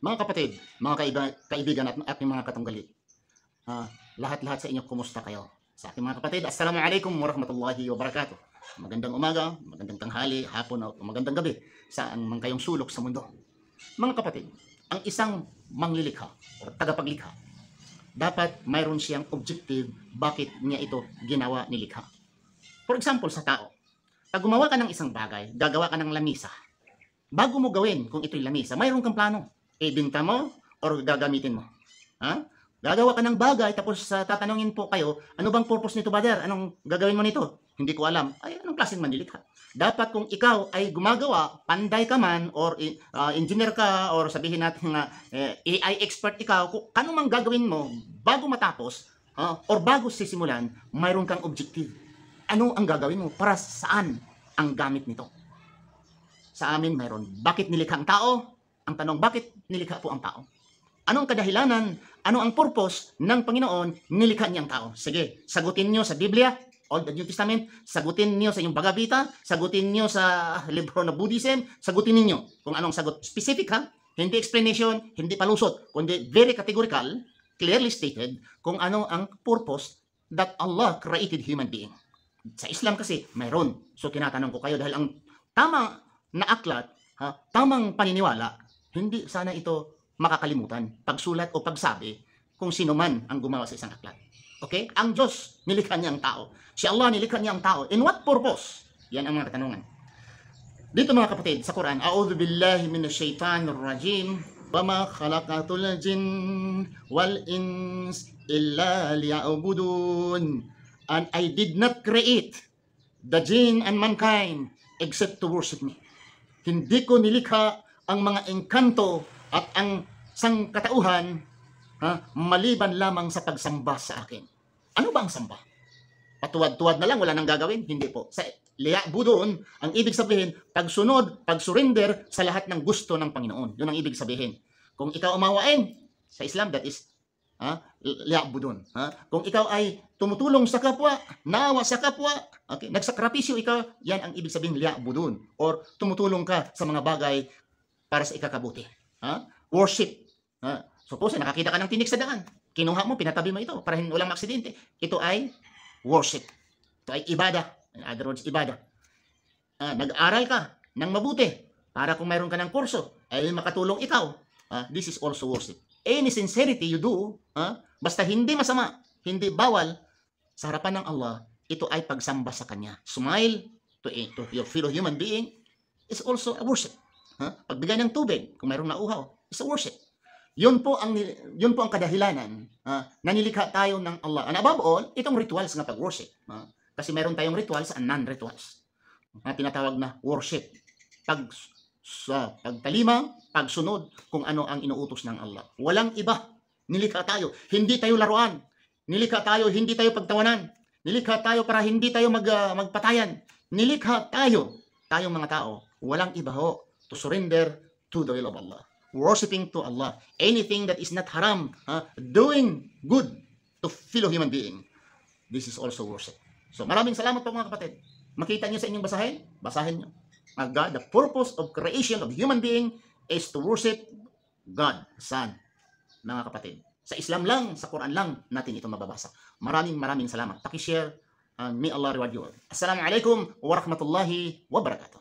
Mga kapatid, mga kaibigan at aking mga katunggali, lahat-lahat sa inyo, kumusta kayo? Sa aking mga kapatid, Assalamualaikum warahmatullahi wabarakatuh. Magandang umaga, magandang tanghali, hapon o magandang gabi saan man kayong sulok sa mundo. Mga kapatid, ang isang manglilikha o tagapaglikha, dapat mayroon siyang objective bakit niya ito ginawa nilikha. For example, sa tao, pag gumawa ka ng isang bagay, gagawa ka ng lamisa. Bago mo gawin kung ito'y lamisa, mayroon kang plano. Ibinta mo or gagamitin mo. Gagawa ka ng bagay tapos tatanungin po kayo, ano bang purpose nito, brother? Anong gagawin mo nito? Hindi ko alam. Ay, anong klaseng manlilikha? Dapat kung ikaw ay gumagawa, panday ka man or engineer ka or sabihin natin nga AI expert ikaw, kung ano mang gagawin mo bago matapos or bago sisimulan, mayroon kang objective. Ano ang gagawin mo? Para saan ang gamit nito? Sa amin mayroon. Bakit nilikha ang tao? Ang tanong, bakit nilikha po ang tao? Anong kadahilanan? Ano ang purpose ng Panginoon nilikha niya ang tao? Sige, sagutin niyo sa Biblia, Old and New Testament, sagutin niyo sa inyong Bhagavad, sagutin niyo sa libro na Buddhism, sagutin niyo kung anong sagot. Specific ha? Hindi explanation, hindi palusot, kundi very categorical, clearly stated kung ano ang purpose that Allah created human being. Sa Islam kasi, mayroon. So tinatanong ko kayo dahil ang tama na aklat, tamang paniniwala, hindi sana ito makakalimutan, pagsulat o pagsabi kung sino man ang gumawa sa isang aklat. Okay? Ang Diyos, nilikha niya ang tao. Si Allah, nilikha niya ang tao. In what purpose? Yan ang mga katanungan. Dito mga kapatid, sa Quran, A'udhu billahi minash shaitanir rajim, وَمَا خَلَقَتُ الْجِنَّ وَالْإِنسَ إِلَّا لِيَعْبُدُونَ. And I did not create the jinn and mankind except to worship me. Hindi ko nilikha ang mga engkanto at ang sangkatauhan maliban lamang sa pagsamba sa akin. Ano ba ang samba? Patuwad-tuwad na lang, wala nang gagawin? Hindi po. Sa liya'budun, ang ibig sabihin, pagsunod, pagsurrender sa lahat ng gusto ng Panginoon. Yun ang ibig sabihin. Kung ikaw umawain, sa Islam, that is liya'budun. Kung ikaw ay tumutulong sa kapwa, naawa sa kapwa, okay, nagsakripisyo ikaw, yan ang ibig sabihin liya'budun. Or tumutulong ka sa mga bagay para sa ikakabuti. Worship. Suppose, nakakita ka ng tinik sa daan. Kinuha mo, pinatabi mo ito para walang aksidente. Ito ay worship. Ito ay ibada. In other words, ibada. Nag-aral ka ng mabuti para kung mayroon ka ng kurso, ay makatulong ikaw. This is also worship. Any sincerity you do, basta hindi masama, hindi bawal, sa harapan ng Allah, ito ay pagsamba sa Kanya. Smile to your fellow human being is also a worship. Pagbigay ng tubig, kung mayroong nauhaw, is a worship. Yun po ang kadahilanan na nilikha tayo ng Allah. And above all, itong rituals na pag-worship. Kasi mayroon tayong rituals and non-rituals. Tinatawag na worship. Pagtalima, pagsunod kung ano ang inuutos ng Allah. Walang iba. Nilikha tayo. Hindi tayo laruan. Nilikha tayo, hindi tayo pagtawanan. Nilikha tayo para hindi tayo magpatayan. Nilikha tayo, tayong mga tao. Walang iba ho. To surrender to the will of Allah. Worshipping to Allah. Anything that is not haram, doing good to fellow human being. This is also worship. So maraming salamat po mga kapatid. Makita niyo sa inyong basahin niyo. God, the purpose of creation of human being is to worship God, Son. Mga kapatid. Sa Islam lang, sa Quran lang natin ito mababasa. Maraming salamat. Paki-share. May Allah reward you all. Assalamualaikum warahmatullahi wabarakatuh.